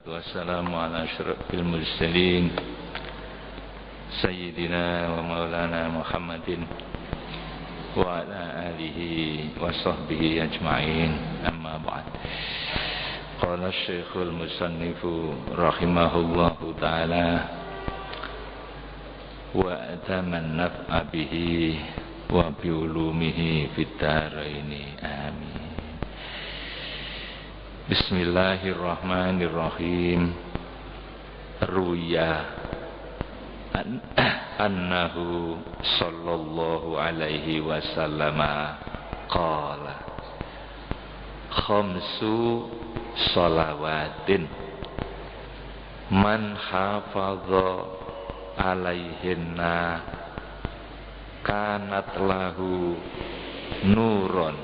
Wassalamu ala asyrafil mursalin Sayyidina wa maulana Muhammadin wa ala alihi wa sahbihi ajma'in, amma ba'd. Qala syekhul musannifu rahimahullahu ta'ala wa ataman naf'a bihi wa biulumihi fid daraini, amin. Bismillahirrahmanirrahim. Ruya annahu sallallahu alaihi wasallam qala khamsu salawatin man hafadha alaihinna kanat lahu nuron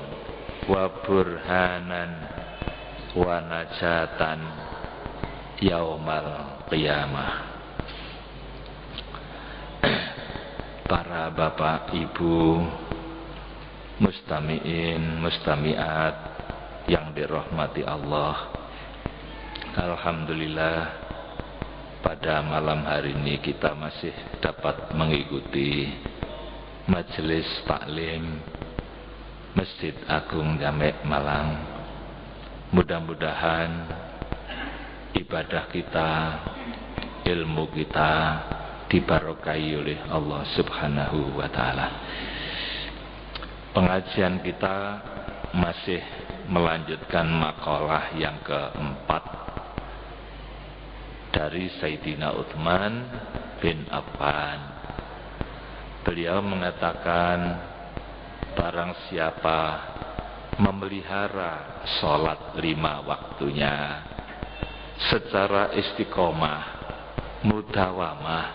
wa burhanan wa najatan yaumal qiyamah. Para bapak ibu mustami'in mustami'at yang dirahmati Allah, alhamdulillah pada malam hari ini kita masih dapat mengikuti majelis taklim Masjid Agung Jamek Malang. Mudah-mudahan ibadah kita, ilmu kita dibarokai oleh Allah Subhanahu wa ta'ala. Pengajian kita masih melanjutkan makalah yang keempat dari Sayyidina Utsman bin Affan. Beliau mengatakan, barang siapa memelihara sholat 5 waktunya secara istiqomah, mudawamah,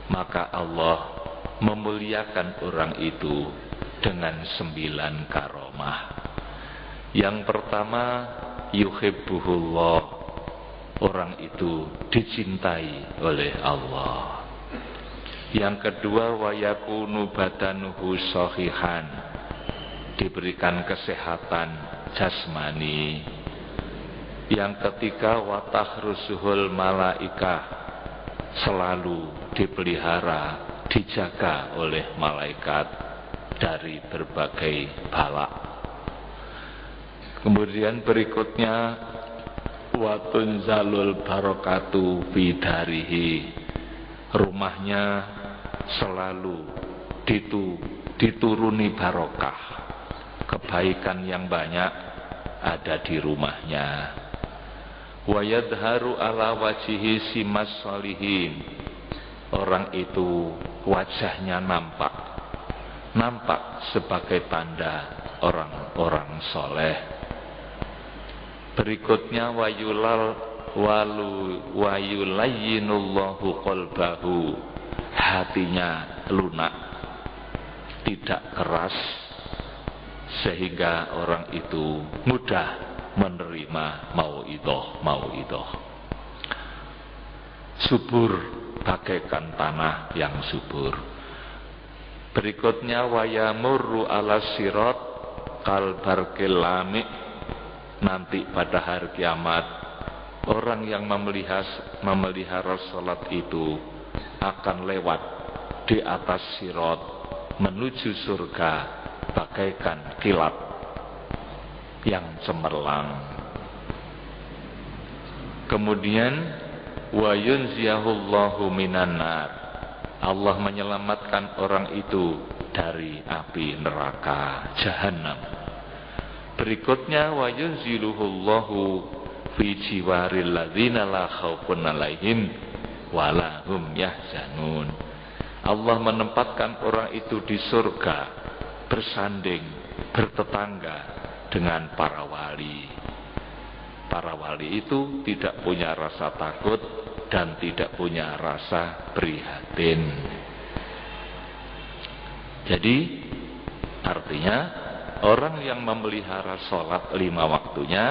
maka Allah memuliakan orang itu dengan 9 karomah. Yang pertama, yuhibbuhullah, orang itu dicintai oleh Allah. Yang kedua, wa yakunu badanuhu shahihan, diberikan kesehatan jasmani. Yang ketiga, wa tahrusuhul malaikah, selalu dipelihara, dijaga oleh malaikat dari berbagai bala. Kemudian berikutnya, wa tunzalul barakatu fi darihi, rumahnya selalu dituruni barokah, kebaikan yang banyak ada di rumahnya. Wa yadharu ala wajihi simas sholihin, orang itu wajahnya nampak sebagai tanda orang-orang soleh. Berikutnya, wayulayyinullahu qalbahu, hatinya lunak, tidak keras, sehingga orang itu mudah menerima mauidhah. Subur bagaikan tanah yang subur. Berikutnya, wayamurru ala sirat kal barqil lami, nanti pada hari kiamat orang yang memelihara salat itu akan lewat di atas sirat menuju surga bagaikan kilat yang cemerlang. Kemudian, wa yunziyahullahu minan nar, Allah menyelamatkan orang itu dari api neraka jahanam. Berikutnya, wa yunziluhullahu fi jiwaril ladzina la khaufun 'alaihim wa la hum yahzanun. Allah menempatkan orang itu di surga, bersanding, bertetangga dengan para wali. Para wali itu tidak punya rasa takut dan tidak punya rasa prihatin. Jadi artinya orang yang memelihara sholat 5 waktunya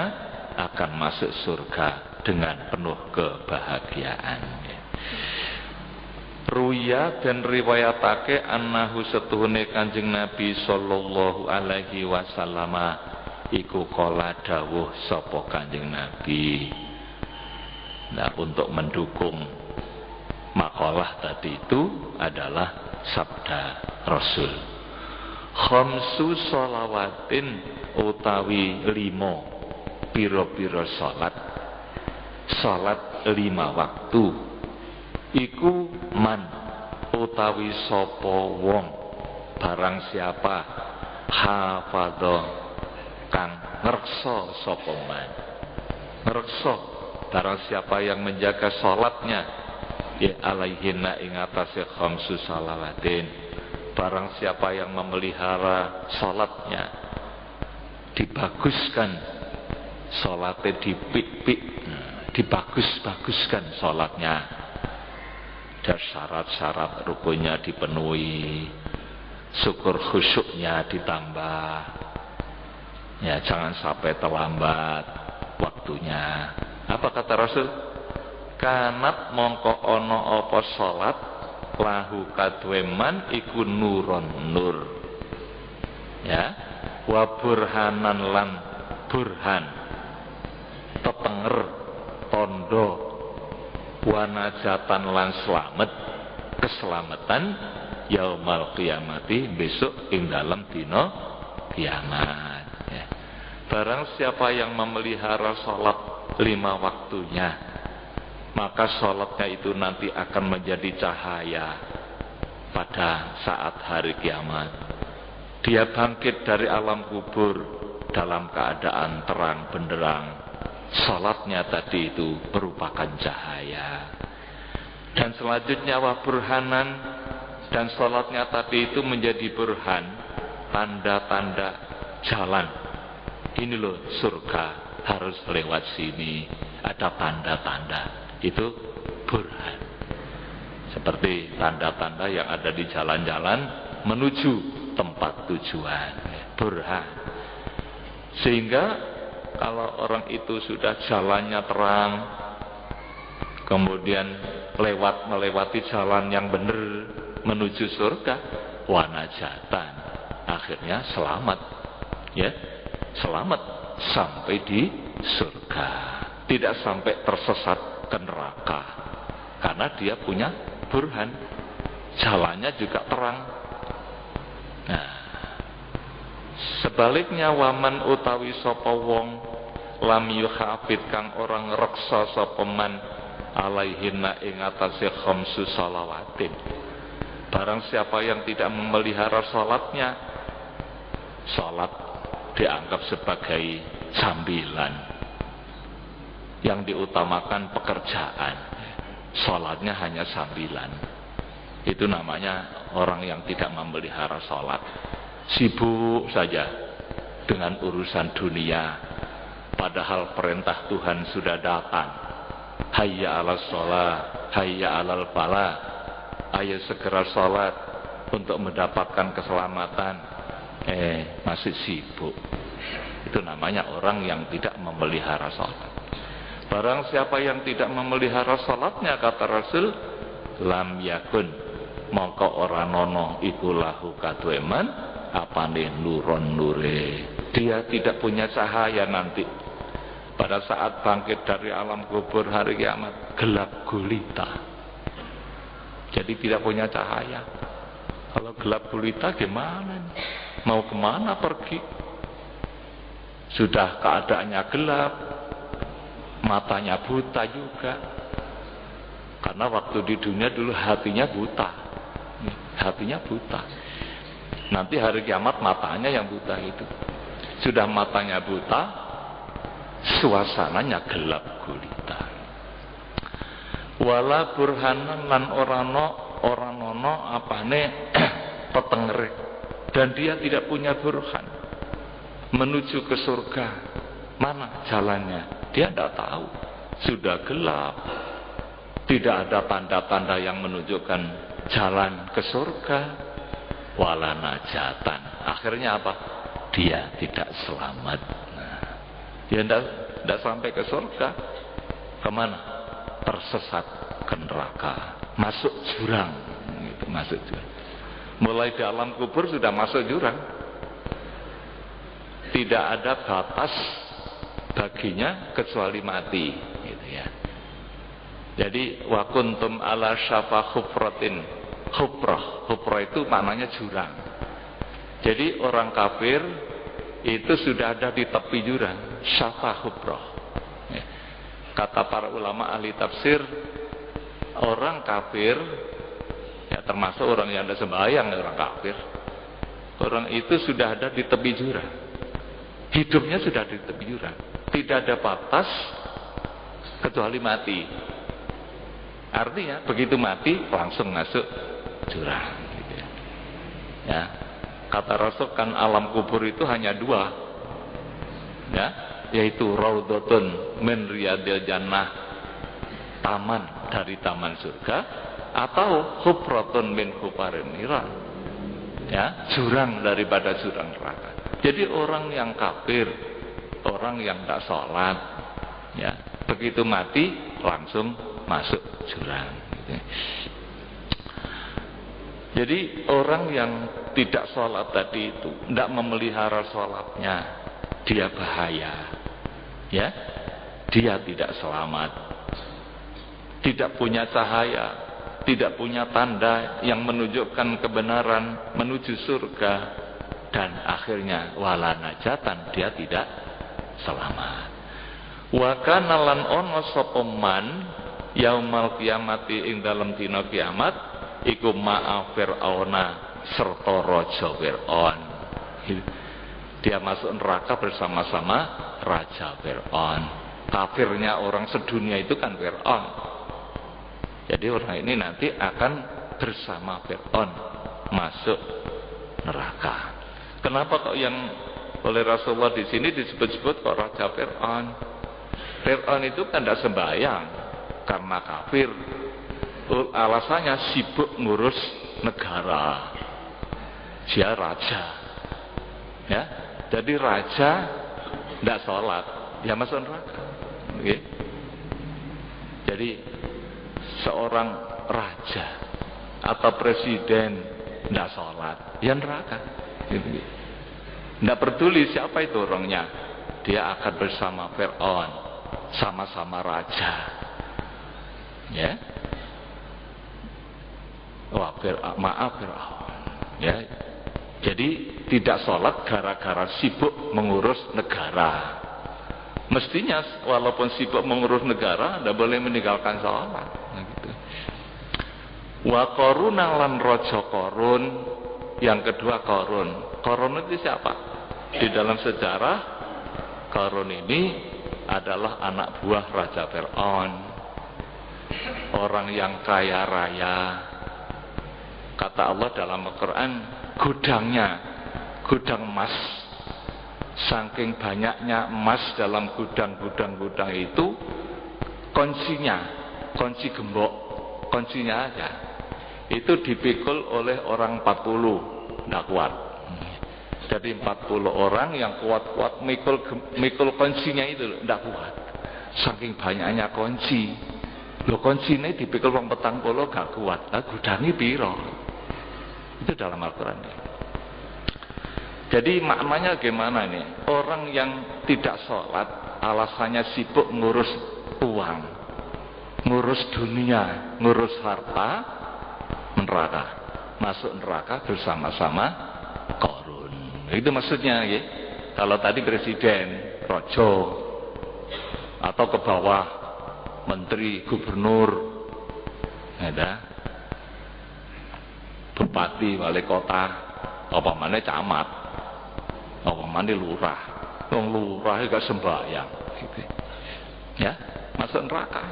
akan masuk surga dengan penuh kebahagiaan. Ruya dan riwayatake annahu setuhune Kanjeng Nabi sallallahu alaihi wasallam iku kala dawuh sapa Kanjeng Nabi, Nah, untuk mendukung makalah tadi itu adalah sabda Rasul. Khamsu sholawatin utawi 5 pira-pira salat 5 waktu iku man utawi sapa wong barang siapa hafadha kang ngreksa sapa man. Ngreksa barang siapa yang menjaga salatnya ya alaihinna ing atase khamsu shalawatin, barang siapa yang memelihara salatnya, dibaguskan salatnya, dibagus-baguskan salatnya, dan syarat-syarat rukunnya dipenuhi, syukur khusyuknya ditambah, ya jangan sampai terlambat waktunya. Apa kata Rasul? Kanat mongko ono apa salat lahu kadweman iku nuron nur, ya, wa burhanan lan burhan tetenger tondo, wa najatan lan slamet keselamatan yaumal qiyamati besok ing dalam dina kiamat, ya. Barang siapa yang memelihara salat 5 waktunya, maka sholatnya itu nanti akan menjadi cahaya pada saat hari kiamat. Dia bangkit dari alam kubur dalam keadaan terang benderang. Sholatnya tadi itu merupakan cahaya. Dan selanjutnya wa burhanan, dan sholatnya tadi itu menjadi burhan, tanda-tanda jalan. Ini loh surga harus lewat sini, ada tanda-tanda. Itu burhan, seperti tanda-tanda yang ada di jalan-jalan menuju tempat tujuan, burhan. Sehingga kalau orang itu sudah jalannya terang, kemudian melewati jalan yang benar menuju surga, wanajatan, akhirnya selamat, ya, selamat sampai di surga, tidak sampai tersesat ke neraka, karena dia punya burhan, jalannya juga terang. Nah, sebaliknya waman utawi sapa wong lam yuhafid kang orang reksa sapa man alaihinna ing atase khamsu shalawatin, barang siapa yang tidak memelihara salatnya, salat dianggap sebagai sambilan, yang diutamakan pekerjaan, sholatnya hanya sambilan. Itu namanya orang yang tidak memelihara sholat, sibuk saja dengan urusan dunia, padahal perintah Tuhan sudah datang, hayya alal sholat, hayya alal falah, ayo segera sholat untuk mendapatkan keselamatan, masih sibuk. Itu namanya orang yang tidak memelihara sholat. Barang siapa yang tidak memelihara salatnya, kata Rasul, lam yakun mongko ora nono iku lahu kadweman apane nuron nure. Dia tidak punya cahaya nanti. Pada saat bangkit dari alam kubur hari kiamat, gelap gulita. Jadi tidak punya cahaya. Kalau gelap gulita gimana? Mau kemana pergi? Sudah keadaannya gelap, matanya buta juga, karena waktu di dunia dulu hatinya buta, nanti hari kiamat matanya yang buta itu, sudah matanya buta, suasananya gelap gulita. Wala burhanan lan orang nono apane petengere, dan dia tidak punya burhan menuju ke surga. Mana jalannya? Dia tidak tahu, sudah gelap, tidak ada tanda-tanda yang menunjukkan jalan ke surga. Wala najatan, akhirnya apa? Dia tidak selamat. Nah, dia tidak sampai ke surga. Kemana? Tersesat ke neraka, masuk jurang, gitu, masuk jurang. Mulai di alam kubur sudah masuk jurang, tidak ada batas baginya kecuali mati, gitu ya. Jadi wa kuntum ala syafa hufratin. Hufrah itu maknanya jurang. Jadi orang kafir itu sudah ada di tepi jurang, syafa hufrah. Kata para ulama ahli tafsir, orang kafir ya termasuk orang yang tidak sembahyang, orang kafir, orang itu sudah ada di tepi jurang. Hidupnya sudah di tepi jurang, tidak ada batas kecuali mati. Artinya begitu mati langsung masuk jurang gitu ya. Kata Rasul kan alam kubur itu hanya dua ya, yaitu raudhatun min riyadil jannah, taman dari taman surga, atau hufratun min hufarin niran ya, jurang daripada jurang neraka. Jadi orang yang kafir, orang yang tidak sholat ya, begitu mati langsung masuk jurang gitu. Jadi orang yang tidak sholat tadi itu, tidak memelihara sholatnya, dia bahaya ya, dia tidak selamat, tidak punya cahaya, tidak punya tanda yang menunjukkan kebenaran menuju surga, dan akhirnya wala najatan, dia tidak selamat. Wa kana lan ono sapa man yaumal kiamati ing dalem dina kiamat iku ma'a fir'auna serta raja Fir'aun. Dia masuk neraka bersama-sama raja Fir'aun. Kafirnya orang sedunia itu kan Fir'aun. Jadi orang ini nanti akan bersama Fir'aun masuk neraka. Kenapa kok yang oleh Rasulullah di sini disebut-sebut kok raja Fir'aun? Fir'aun itu kan tidak sembahyang karena kafir. Alasannya sibuk ngurus negara. Dia raja ya, jadi raja tidak sholat, dia masuk neraka. Okay? Jadi seorang raja atau presiden tidak sholat, dia neraka. Tidak peduli siapa itu orangnya, dia akan bersama Fir'aun, sama-sama raja ya. Wah, maaf Fir'aun ya. Jadi tidak sholat gara-gara sibuk mengurus negara. Mestinya walaupun sibuk mengurus negara, tidak boleh meninggalkan sholat. Nah, gitu. Wa Qarun lan raja Qarun, yang kedua Qarun. Qarun itu siapa? Di dalam sejarah Qarun ini adalah anak buah Raja Fir'aun, orang yang kaya raya. Kata Allah dalam Al-Quran, gudang emas, saking banyaknya emas dalam gudang itu, kunci gembok, kuncinya aja itu dipikul oleh orang 40, tidak kuat. Jadi 40 orang yang kuat-kuat mikul kuncinya itu tidak kuat, saking banyaknya kunci. Loh, kunci ini dipikul orang 40 gak kuat, lah gudangi piro? Itu dalam Al-Quran. Jadi maknanya gimana nih? Orang yang tidak sholat alasannya sibuk ngurus uang, ngurus dunia, ngurus harta, neraka, masuk neraka bersama-sama Qarun. Itu maksudnya ya. Kalau tadi presiden, rojo, atau ke bawah menteri, gubernur, ada bupati, wali kota, apa mana camat, apa mana lurah. Wong lurah gak sembahyang gitu. Ya, masuk neraka.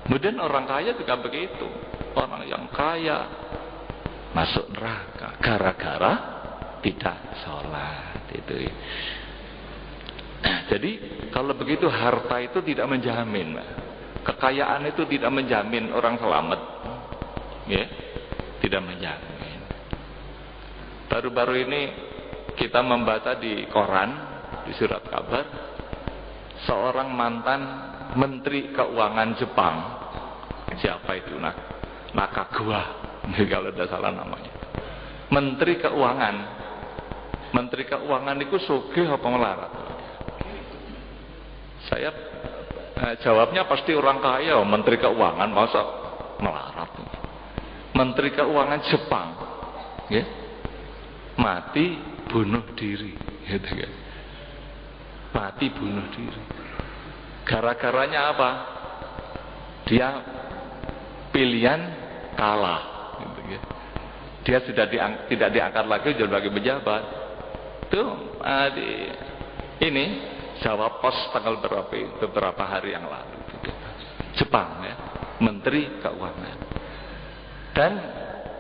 Kemudian orang kaya juga begitu. Orang yang kaya masuk neraka gara-gara tidak sholat itu. Jadi kalau begitu harta itu tidak menjamin, kekayaan itu tidak menjamin orang selamat, ya, tidak menjamin. Baru-baru ini kita membaca di koran, di surat kabar, seorang mantan Menteri Keuangan Jepang, siapa itu Nakagawa, kalau tidak salah namanya, Menteri Keuangan itu sugih apa melarat? Saya jawabnya pasti orang kaya, menteri keuangan, masa melarat. Menteri keuangan Jepang, ya, mati bunuh diri, gitu kan? Mati bunuh diri. Gara-garanya apa? Dia pilihan kalah, gitu kan? Dia sudah tidak diangkat lagi sebagai pejabat. Tuh, ini jawab pos tanggal beberapa hari yang lalu. Jepang, ya, menteri keuangan. Dan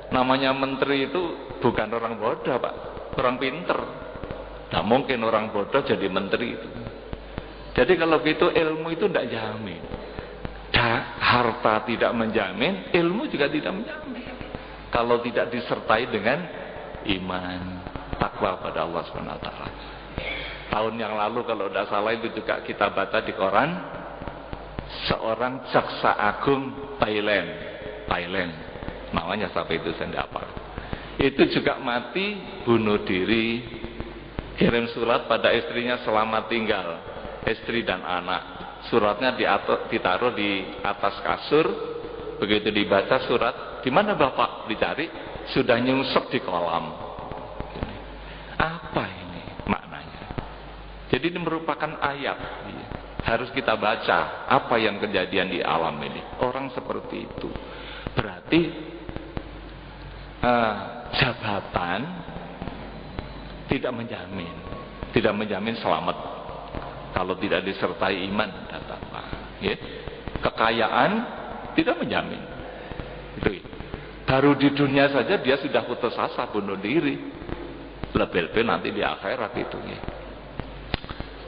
namanya menteri itu bukan orang bodoh, Pak, orang pinter. Nah, mungkin orang bodoh jadi menteri itu. Jadi kalau gitu ilmu itu tidak jamin. Harta tidak menjamin, ilmu juga tidak menjamin. Kalau tidak disertai dengan iman, takwa pada Allah SWT. Tahun yang lalu kalau tidak salah itu juga kita baca di koran, seorang jaksa agung Thailand, namanya sampai itu saya tidak hafal. Itu juga mati bunuh diri, kirim surat pada istrinya selamat tinggal, istri dan anak. Suratnya ditaruh di atas kasur, begitu dibaca surat, di mana bapak? Dicari, sudah nyungsep di kolam. Apa ini maknanya? Jadi ini merupakan ayat, harus kita baca apa yang kejadian di alam ini. Orang seperti itu berarti jabatan tidak menjamin selamat kalau tidak disertai iman dan takwa, ya. Kekayaan tidak menjamin. Itu. Baru di dunia saja dia sudah putus asa bunuh diri, lebih-lebih nanti di akhirat itu, ya.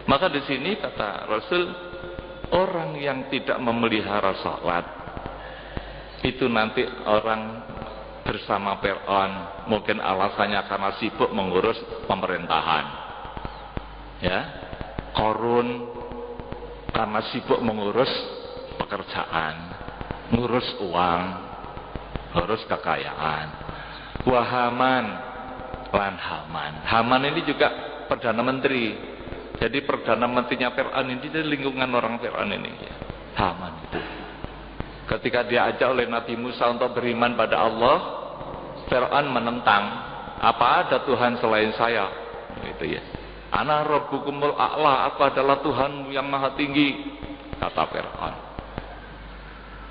Maka di sini kata Rasul, orang yang tidak memelihara salat itu nanti orang bersama Fir'aun, mungkin alasannya karena sibuk mengurus pemerintahan, ya. Korun karena sibuk mengurus pekerjaan, ngurus uang, ngurus kekayaan. Wahaman lan Haman ini juga perdana menteri. Jadi perdana menterinya Fir'aun ini dari lingkungan orang Fir'aun ini, ya. Haman itu ketika diajak oleh Nabi Musa untuk beriman pada Allah, Fir'aun menentang, apa ada Tuhan selain saya, gitu, ya. Ana rabbukumul a'la, aku adalah Tuhanmu yang maha tinggi, kata Fir'aun.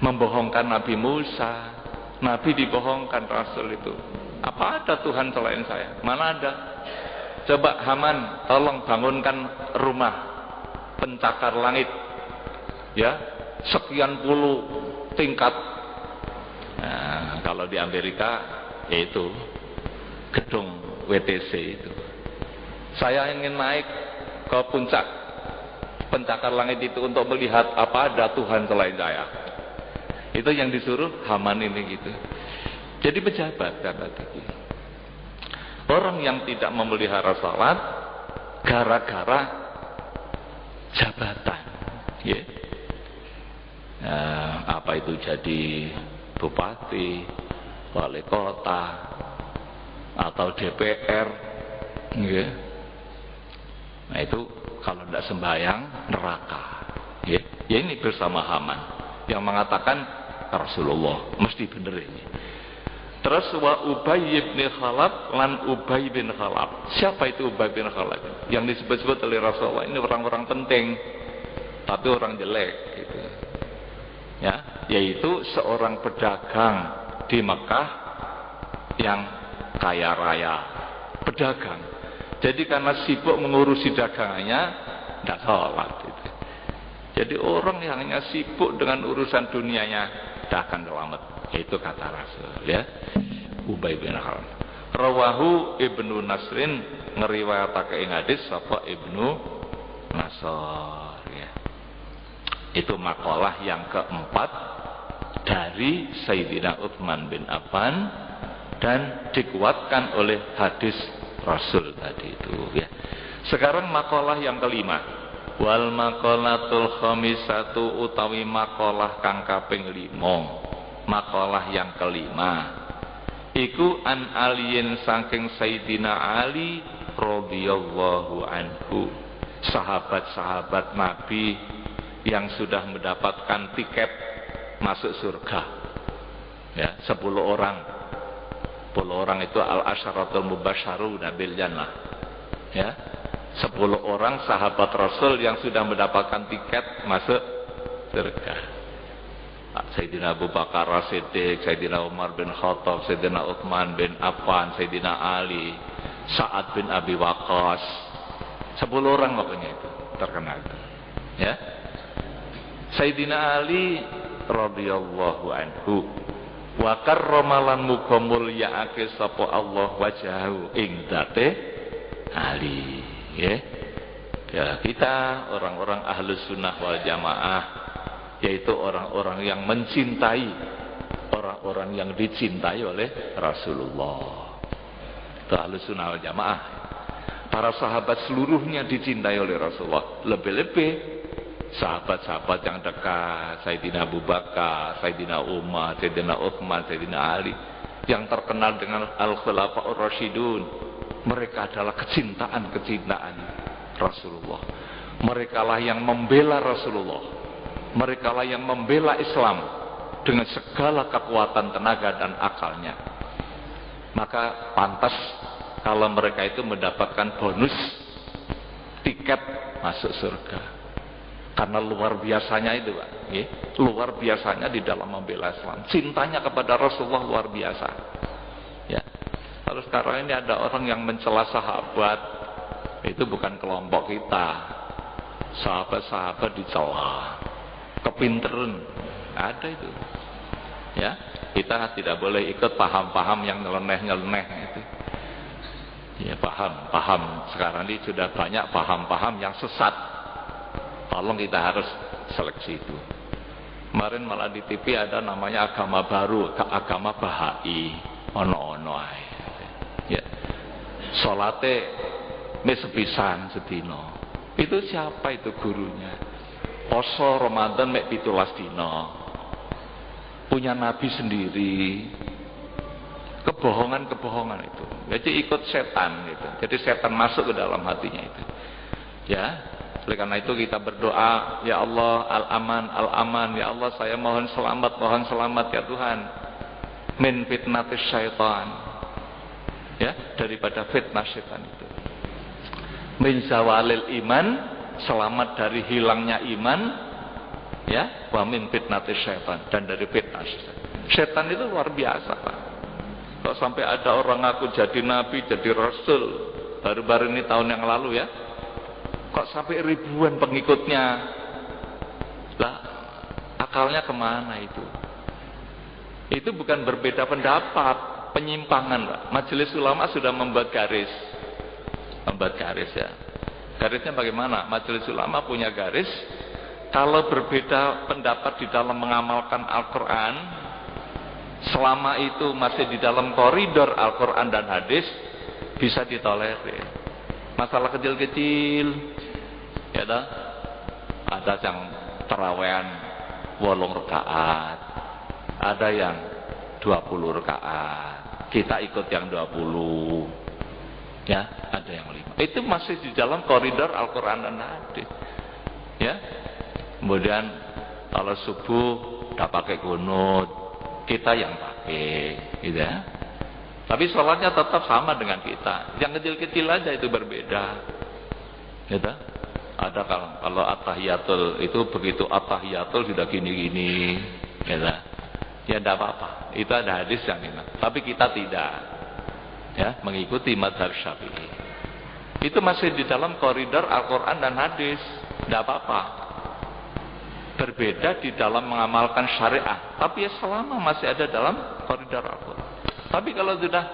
Membohongkan Nabi Musa, Nabi dibohongkan Rasul itu. Apa ada Tuhan selain saya? Mana ada? Coba Haman, tolong bangunkan rumah pencakar langit, ya, sekian puluh tingkat. Nah, kalau di Amerika yaitu gedung WTC itu. Saya ingin naik ke puncak pencakar langit itu untuk melihat apa ada Tuhan selain saya. Itu yang disuruh Haman ini, gitu. Jadi pejabat itu. Orang yang tidak memelihara salat gara-gara jabatan, ya. Nah, apa itu jadi bupati, wali kota, atau DPR, ya. Nah itu kalau tidak sembahyang neraka, ya. Ya ini bersama Haman yang mengatakan Rasulullah mesti bener ini. Terus wa Ubay bin Khalaf lan Ubay bin Khalaf. Siapa itu Ubay bin Khalaf? Yang disebut-sebut oleh Rasulullah ini orang-orang penting, tapi orang jelek, gitu. Ya, yaitu seorang pedagang di Mekah yang kaya raya, pedagang. Jadi karena sibuk mengurusi dagangannya, tidak sholat. Gitu. Jadi orang yang hanya sibuk dengan urusan dunianya, tidak akan selamat. Itu kata Rasul, ya. Ubay bin Khalaf. Rawahu Ibnu Nasrin ngeriwayatake ing hadis sapa Ibnu Nasr, ya. Itu makalah yang keempat dari Sayyidina Utsman bin Affan dan dikuatkan oleh hadis Rasul tadi itu, ya. Sekarang makalah yang kelima. Wal maqalatul khamisatu utawi makalah kang kaping 5. Makalah yang kelima iku an aliyin saking Sayyidina Ali radhiyallahu anhu, sahabat-sahabat Nabi yang sudah mendapatkan tiket masuk surga. Ya, 10 orang. 10 orang itu al-asyaratul mubasysyaruna bil jannah. Ya. 10 orang sahabat Rasul yang sudah mendapatkan tiket masuk surga. Sayyidina Abu Bakar As-Siddiq, Sayyidina Umar bin Khattab, Sayyidina Utsman bin Affan, Sayyidina Ali, Sa'ad bin Abi Waqqas. 10 orang pokoknya itu terkenal itu. Ya. Sayyidina Ali radhiyallahu anhu wa karramalan muga mulyaake sapa Allah wajahu ing date Ali. Ya, kita orang-orang ahlus sunnah wal jamaah, yaitu orang-orang yang mencintai orang-orang yang dicintai oleh Rasulullah. Itu ahlus sunnah wal jamaah. Para sahabat seluruhnya dicintai oleh Rasulullah. Lebih-lebih sahabat-sahabat yang dekat, Sayyidina Abu Bakar, Sayyidina Umar, Sayyidina Utsman, Sayyidina Ali, yang terkenal dengan Al-Khulafaur Rasyidun. Mereka adalah kecintaan Rasulullah. Merekalah yang membela Rasulullah. Merekalah yang membela Islam dengan segala kekuatan tenaga dan akalnya. Maka pantas kalau mereka itu mendapatkan bonus tiket masuk surga. Karena luar biasanya itu, Pak. Luar biasanya di dalam membela Islam. Cintanya kepada Rasulullah luar biasa. Ya. Kalau sekarang ini ada orang yang mencela sahabat, itu bukan kelompok kita. Sahabat-sahabat dicela, kepinteran, ada itu. Ya, kita tidak boleh ikut paham-paham yang nyeleneh-nyeleneh itu. Ya, paham. Sekarang ini sudah banyak paham-paham yang sesat. Tolong kita harus seleksi itu. Kemarin malah di TV ada namanya agama baru, agama Bahai, ono-ono ae. Ya. Salate mes sepisan sedina. Itu siapa itu gurunya? Poso Ramadan mek 17 dina. Punya nabi sendiri. Kebohongan-kebohongan itu. Jadi ikut setan gitu. Jadi setan masuk ke dalam hatinya itu. Ya. Oleh karena itu kita berdoa, ya Allah, al-aman, al-aman, ya Allah saya mohon selamat ya Tuhan. Min fitnatis syaitan. Ya, daripada fitnah setan itu. Min zawalil iman, selamat dari hilangnya iman, ya, wa min fitnatis syaitan, dan dari fitnah setan. Setan itu luar biasa, Pak. Kalau sampai ada orang ngaku jadi nabi, jadi rasul, baru-baru ini tahun yang lalu ya, kok sampai ribuan pengikutnya. Lah, akalnya kemana itu? Itu bukan berbeda pendapat, penyimpangan, Pak. Majelis ulama sudah membuat garis ya. Garisnya bagaimana? Majelis ulama punya garis, kalau berbeda pendapat di dalam mengamalkan Al-Quran, selama itu masih di dalam koridor Al-Quran dan hadis, bisa ditolerir. Masalah kecil-kecil, ya dah, ada yang terawehan 8 rakaat, ada yang 20 rakaat. Kita ikut yang 20. Ya, ada yang 5. Itu masih di dalam koridor Al-Quran dan hadis. Ya. Kemudian kalau subuh udah pakai kunut, kita yang pakai, gitu ya. Tapi sholatnya tetap sama dengan kita. Yang kecil-kecil aja itu berbeda. Gitu. Ada kalau at-tahiyatul itu begitu at-tahiyatul sudah gini-gini, gitu. Ya tidak apa-apa, itu ada hadis yang ini. Tapi kita tidak, ya, mengikuti mazhab Syafi'i. Itu masih di dalam koridor Al-Quran dan hadis, tidak apa-apa. Berbeda di dalam mengamalkan syariah, tapi ya selama masih ada dalam koridor Al-Quran. Tapi kalau sudah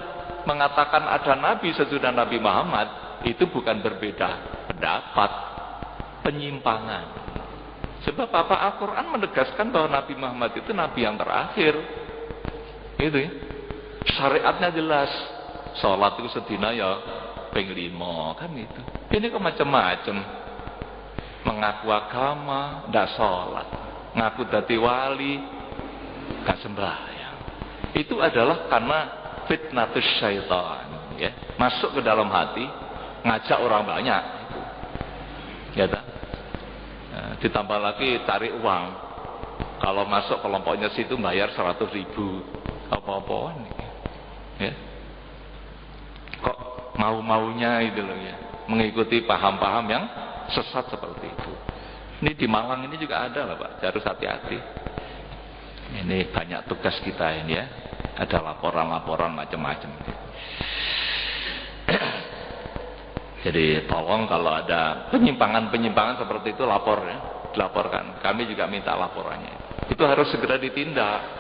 mengatakan ada Nabi sesudah Nabi Muhammad, itu bukan berbeda pendapat, penyimpangan. Sebab apa? Al-Quran menegaskan bahwa Nabi Muhammad itu Nabi yang terakhir. Gitu ya. Syariatnya jelas. Sholat itu sedina ya ping 5, kan itu. Ini kok macam-macam. Mengaku agama, ndak sholat. Ngaku dadi wali, gak sembahyang. Itu adalah karena fitnatus syaitan. Ya. Masuk ke dalam hati, ngajak orang banyak. Ya tak? Ditambah lagi cari uang. Kalau masuk kelompoknya situ bayar 100.000. Apa-apaan ya. Kok mau-maunya itu loh ya, mengikuti paham-paham yang sesat seperti itu. Ini di Malang ini juga ada lah Pak, harus hati-hati. Ini banyak tugas kita ini ya, ada laporan-laporan macam-macam. Jadi tolong kalau ada penyimpangan-penyimpangan seperti itu lapor ya, dilaporkan. Kami juga minta laporannya. Itu harus segera ditindak.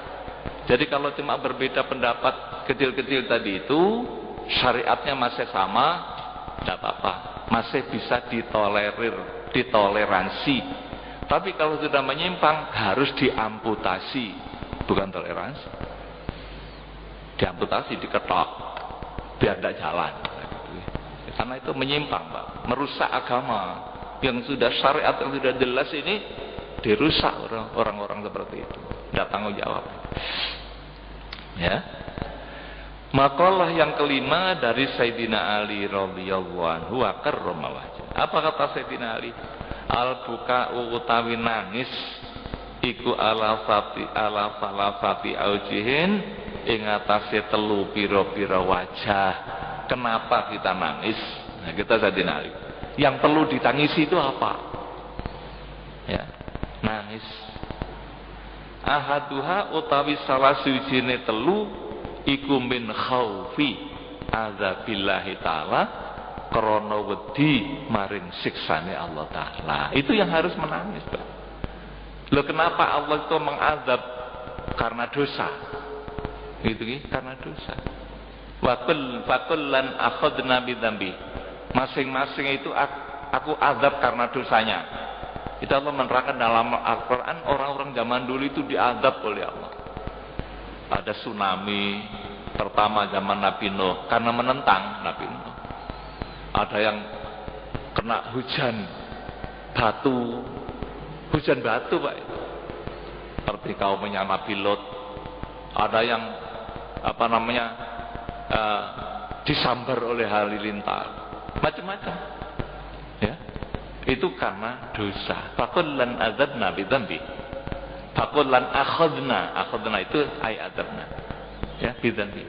Jadi kalau cuma berbeda pendapat kecil-kecil tadi itu, syariatnya masih sama, tidak apa-apa, masih bisa ditoleransi. Tapi kalau sudah menyimpang harus diamputasi, bukan toleransi. Diamputasi, diketok, biar tidak jalan. Karena itu menyimpang Pak, merusak agama yang sudah syariat yang sudah jelas ini dirusak orang-orang seperti itu. Tidak tanggung jawab. Ya. Makalah yang kelima dari Sayyidina Ali radhiyallahu anhu wa karramallahu wajhahu. Apa kata Sayyidina Ali? Al-buka'u utawi nangis iku ala falafati aujihin ing atase telu pira-pira wajah. Kenapa kita nangis? Nah, kita Sayyidina Ali. Yang perlu ditangisi itu apa? Ya, nangis. Ahaduha utawi salah sujine telu iku min khaufi azabillahi ta'ala, krana wedi maring siksane Allah Ta'ala. Itu yang harus menangis Pak. Loh kenapa Allah itu mengazab? Karena dosa. Gitu karena dosa. Fakullan akhadna bidzambi. Masing-masing itu aku azab karena dosanya. Itu Allah menerangkan dalam Al-Quran, orang-orang zaman dulu itu diazab oleh Allah. Ada tsunami pertama zaman Nabi Nuh karena menentang Nabi Nuh. Ada yang kena hujan batu Pak, seperti kaumnya Nabi Lot. Ada yang disambar oleh halilintar, macam-macam ya. Itu karena dosa. Fakullan adzabna bidzambi, fakullan akhadna itu ay adzabna ya bidzambi.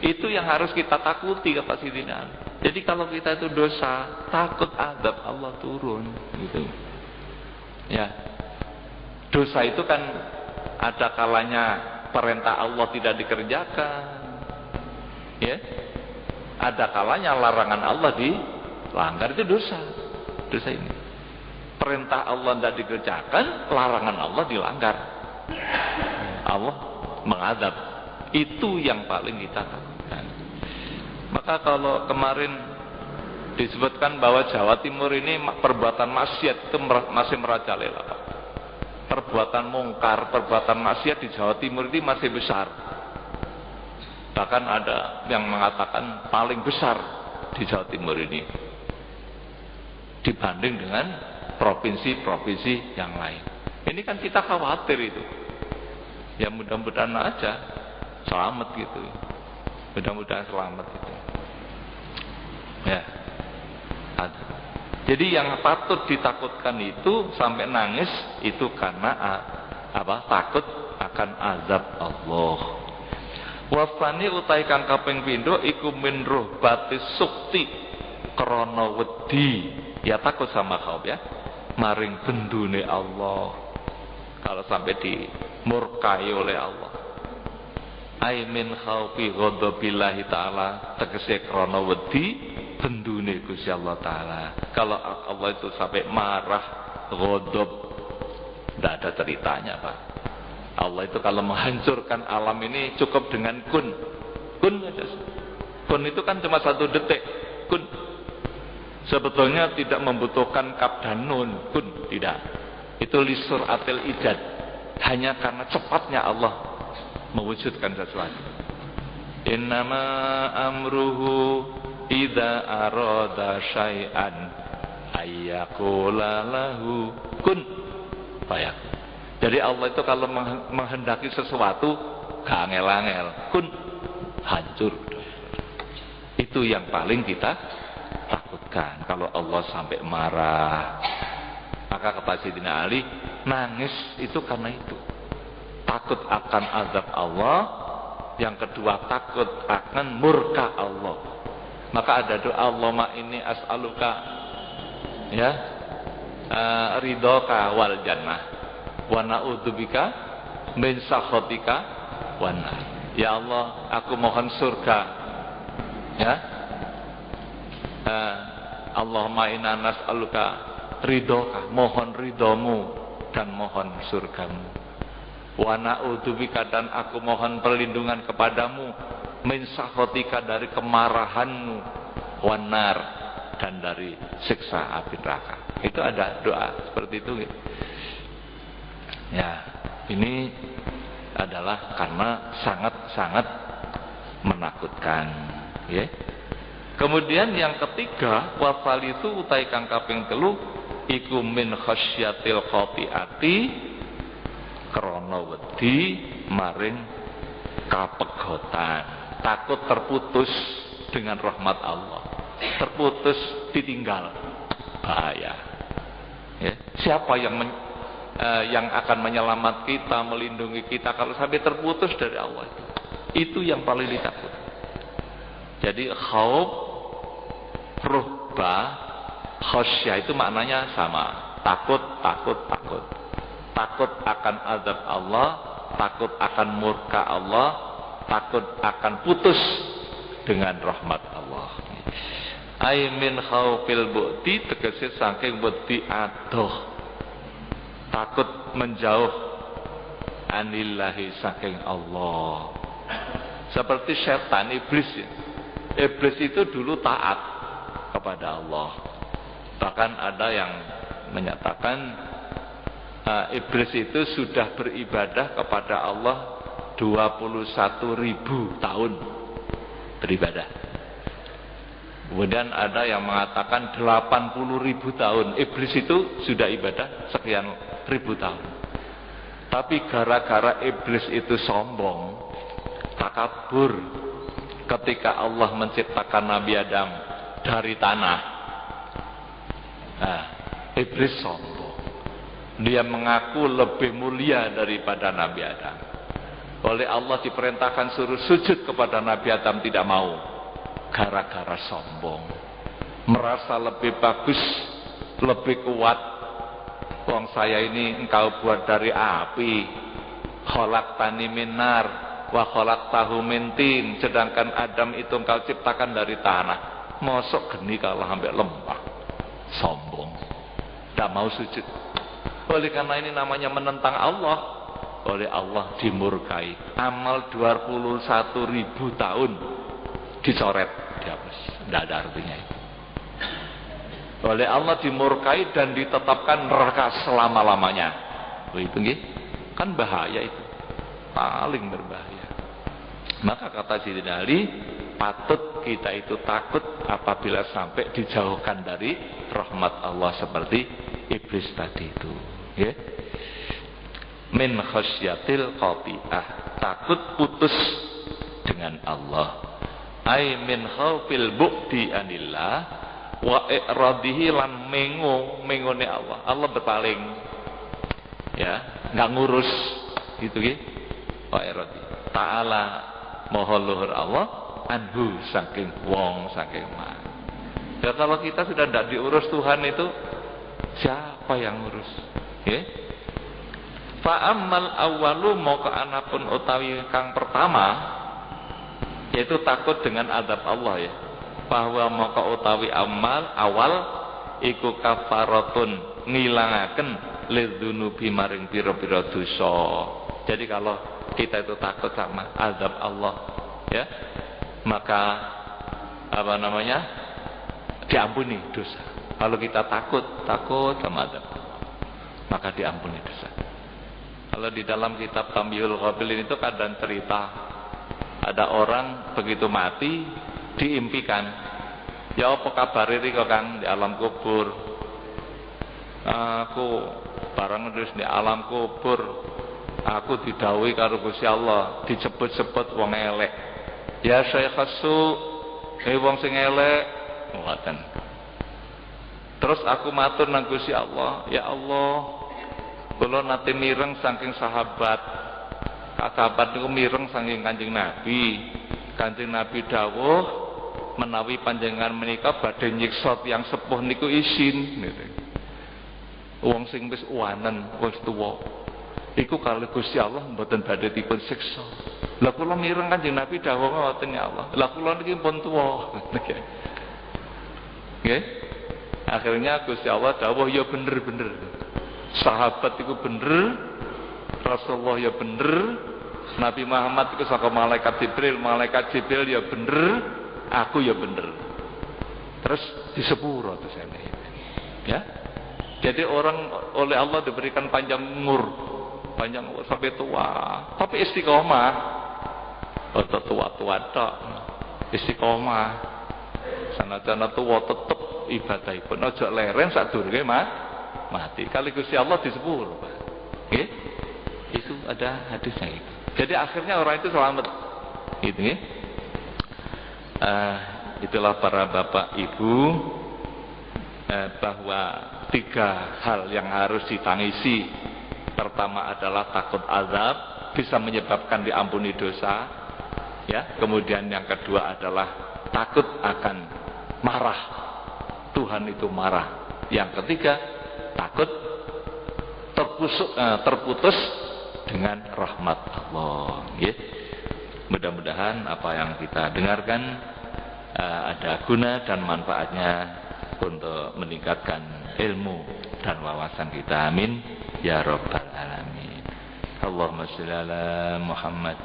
Itu yang harus kita takuti kata Sayyidina Ali. Jadi kalau kita itu dosa, takut azab Allah turun gitu ya. Dosa itu kan ada kalanya perintah Allah tidak dikerjakan ya, ada kalanya larangan Allah dilanggar. Itu dosa ini. Perintah Allah tidak dikerjakan, larangan Allah dilanggar, Allah mengadab. Itu yang paling kita takutkan. Maka kalau kemarin disebutkan bahwa Jawa Timur ini perbuatan maksiat itu masih merajalela Pak. Perbuatan mungkar, perbuatan maksiat di Jawa Timur ini masih besar. Bahkan ada yang mengatakan paling besar di Jawa Timur ini dibanding dengan provinsi-provinsi yang lain. Ini kan kita khawatir itu. Ya mudah-mudahan aja selamat gitu. Mudah-mudahan selamat itu. Ya. Ada. Jadi yang patut ditakutkan itu sampai nangis itu karena takut akan azab Allah. Wafani utai kang kaping pindho iku min ruhbati sukti krana wedi. Ya takut sama kau ya. Maring bendune Allah. Kalau sampai dimurkai oleh Allah. Ai min khaufi ghadabillahi taala, tegese krana wedi bendune Gusti Allah taala. Kalau Allah itu sampai marah, ghadab, tidak ada ceritanya Pak. Allah itu kalau menghancurkan alam ini cukup dengan kun aja. Kun itu kan cuma 1 detik. Kun sebetulnya tidak membutuhkan kaf dan nun. Kun tidak. Itu lisur atil ijad. Hanya karena cepatnya Allah mewujudkan sesuatu. Innama amruhu idza arada syai'an ayyaqula lahu kun fayakun. Jadi Allah itu kalau menghendaki sesuatu gak angel-angel, kun hancur. Itu yang paling kita takutkan. Kalau Allah sampai marah, Maka kata Sayyidina Ali, nangis itu karena itu. Takut akan azab Allah, yang kedua takut akan murka Allah. Maka ada doa, Allahumma inni as'aluka ya ridhoka wal jannah wa na'udzubika min sakhatika wan nar. Ya Allah, aku mohon surga. Ya. Allahumma inna nas'aluka ridhoka, mohon ridhomu dan mohon surgamu. Wa na'udzubika, dan aku mohon perlindungan kepadamu min sakhatika, dari kemarahanmu, wan nar, dan dari siksa api neraka. Itu ada doa seperti itu gitu. Ya, ini adalah karena sangat-sangat menakutkan, ya. Kemudian yang ketiga, wafal itu utai kang kaping telu iku min khasyatil khati'ati, krana wedi maring kapegotan, takut terputus dengan rahmat Allah, terputus ditinggal, bahaya. Ya. Siapa yang akan menyelamat kita, melindungi kita kalau sampai terputus dari Allah? Itu yang paling ditakut. Jadi khauf, ruhba, khasyah itu maknanya sama. Takut, takut, takut. Takut akan azab Allah, takut akan murka Allah, takut akan putus dengan rahmat Allah. Ai min khaufil bu'di, tegese saking wedi adoh. Takut menjauh anillahi, saking Allah. Seperti setan, iblis. Iblis itu dulu taat kepada Allah. Bahkan ada yang menyatakan iblis itu sudah beribadah kepada Allah 21.000 tahun beribadah. Kemudian ada yang mengatakan 80.000 tahun. Iblis itu sudah ibadah sekian ribu tahun. Tapi gara-gara iblis itu sombong, takabur, ketika Allah menciptakan Nabi Adam dari tanah, nah, iblis sombong. Dia mengaku lebih mulia daripada Nabi Adam. Oleh Allah diperintahkan suruh sujud kepada Nabi Adam, tidak mau. Gara-gara sombong, merasa lebih bagus, lebih kuat. Wong saya ini engkau buat dari api, khalaqtani min nar wa khalaqtahu min tin, sedangkan Adam itu engkau ciptakan dari tanah. Mosok geni kalah sampai lembah. Sombong, tidak mau sujud. Oleh karena ini namanya menentang Allah, oleh Allah dimurkai. Amal 21.000 tahun dicoret, dihapus, tidak ada artinya itu. Oleh Allah dimurkai dan ditetapkan neraka selama-lamanya. Itu kan bahaya itu, paling berbahaya. Maka kata Sayyidina Ali, patut kita itu takut apabila sampai dijauhkan dari rahmat Allah seperti iblis tadi itu, ya. Min khasyatil qati'ah, takut putus dengan Allah. Ai min khaufil bu'di anillah wa i'radihi, lan mengone Allah. Allah berpaling, ya, enggak ngurus gitu gitu. Wa i'radi ta'ala, mohon luhur Allah, anhu, saking wong, saking man. Ya, kalau kita sudah tidak diurus Tuhan itu, siapa yang ngurus? Ya. Fa ammal awwalu, maka anapun utawi kang pertama, yaitu takut dengan azab Allah, ya. Bahwa maka utawi amal awal iku kafaratun, ngilangaken lidzunubi maring pira-pira dosa. Jadi kalau kita itu takut sama azab Allah, ya, maka apa namanya, diampuni dosa. Kalau kita takut sama azab Allah, maka diampuni dosa. Kalau di dalam kitab Tamyihul Ghafilin itu kadang cerita, ada orang begitu mati diimpikan, ya apa kabar ini kok Kang di alam kubur? Aku barang terus di alam kubur, aku didhawuhi karo Gusti Allah, disebut-sebut wong elek. Ya saya khasu, wong sing elek, ngoten. Terus aku matur nang Gusti Allah, ya Allah, kula nate mireng saking sahabat. Sahabat niku mireng saking Kanjeng Nabi. Kanjeng Nabi dawuh menawi panjenengan menika badhe nyiksa tiyang sepuh niku isin gitu. Wong sing wis uwanen, wis tuwa. Iku kalih Gusti Allah mboten badhe dipun siksa. Lah kula mireng Kanjeng Nabi dawuh ngoten ya Allah. Lah kula niki pun tuwa. Nggih. Akhirnya Gusti Allah dawuh ya bener-bener. Sahabat iku bener, Rasulullah ya bener, Nabi Muhammad itu saka malaikat Jibril ya bener, aku ya bener. Terus disepuro terus ini. Ya. Jadi orang oleh Allah diberikan panjang umur sampai tua, tapi istiqomah. Atau tua-tua tok. Istiqomah. Sanadyan tua tetep ibadahipun aja leren sadurunge mati. Kali Gusti Allah disepuro, Pak. Nggih. Itu ada hadisnya gitu. Jadi akhirnya orang itu selamat gitu ya. Itulah para bapak ibu, bahwa 3 hal yang harus ditangisi. Pertama adalah takut azab, bisa menyebabkan diampuni dosa ya. Kemudian yang kedua adalah takut akan marah, Tuhan itu marah. Yang ketiga takut terputus dengan rahmat Allah. Ya. Mudah-mudahan apa yang kita dengarkan ada guna dan manfaatnya untuk meningkatkan ilmu dan wawasan kita. Amin ya rabbal alamin. Allahumma shalli ala Muhammad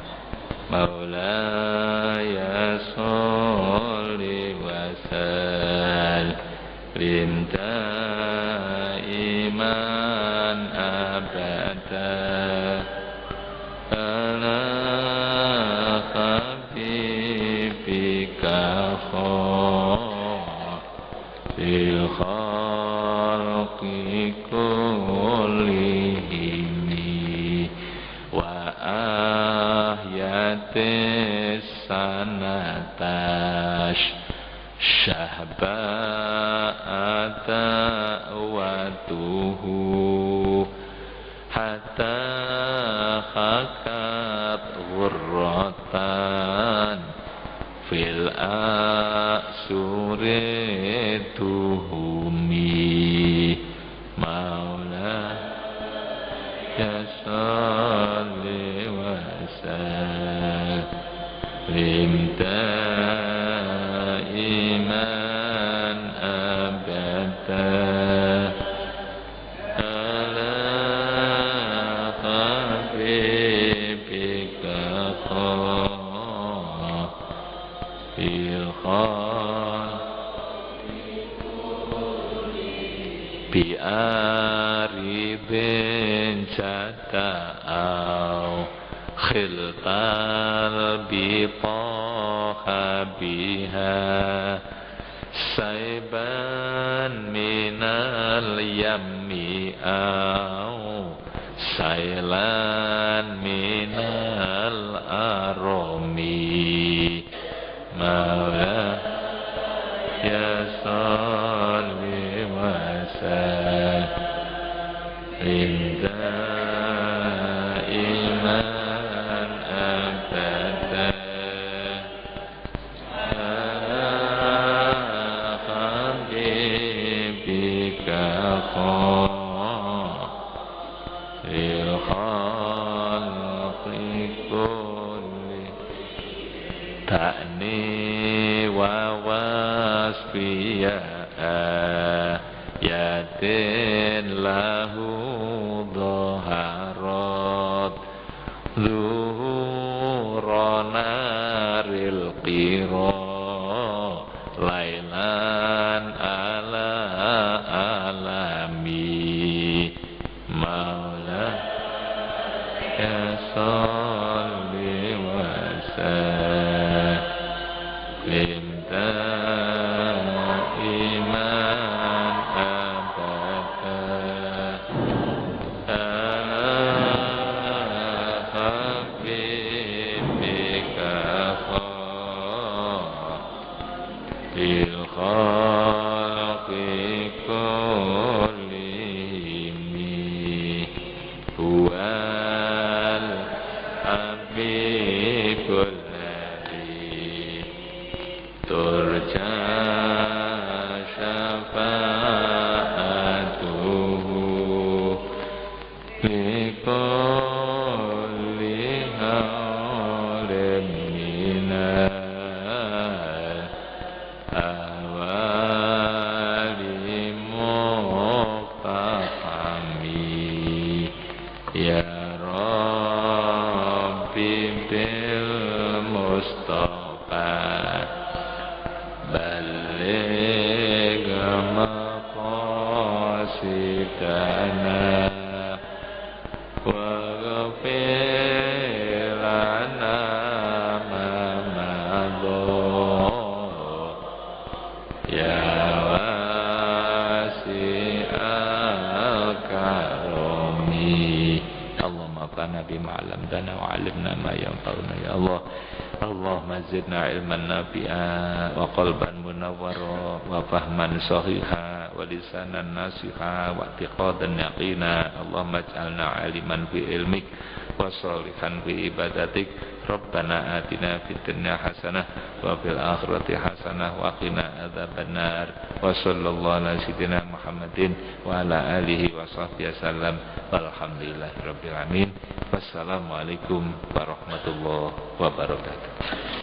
maulaya sholli wa sallim daiman abada ala habibika khairil khalqi kullihim wa ahyatis sanatash syahba'ata wa tuhu hatta hakat ghurratan fil asuri tuhumi maula ya salli wa sallim daiman abada ala habibika khairil khalqi bi aridin jata'au khiltal bi taha biha saiban minal yammi au sailan minal arami maula ya salli wa sallim daiman abada ala habibika khairil khalqi kulli ta'ni wa wasfiya yatin lahu dhaharat zuhuranaril qira lailan ala alami maula ya salli wa sallim daiman abada ala habibika khairil khalqi huwal habibul ladzi turja syafa'atuhu likulli hawlin minal awali muqtahami ya Rabbi bil Mustafa baligh maqasidana waghfir lana ma madha ya wasi'al karami Allahumma fana bima 'allamtana wa 'allimna ma yanfa'una ya Allah Allahumma zidna ilman nafi'a wa qalban munawwara wa fahman sahiha wa lisanan nasiha wa i'tiqadan yaqina Allahumma ij'alna 'aliman fi ilmik wa shalihan fi ibadatik Rabbana atina fid dunya hasanah wa fil akhirati hasanah wa qina adzabannar wa sallallahu ala sayyidina Muhammadin wa ala alihi wa sahbihi wasallam walhamdulillahi rabbil alamin wassalamualaikum warahmatullahi wabarakatuh.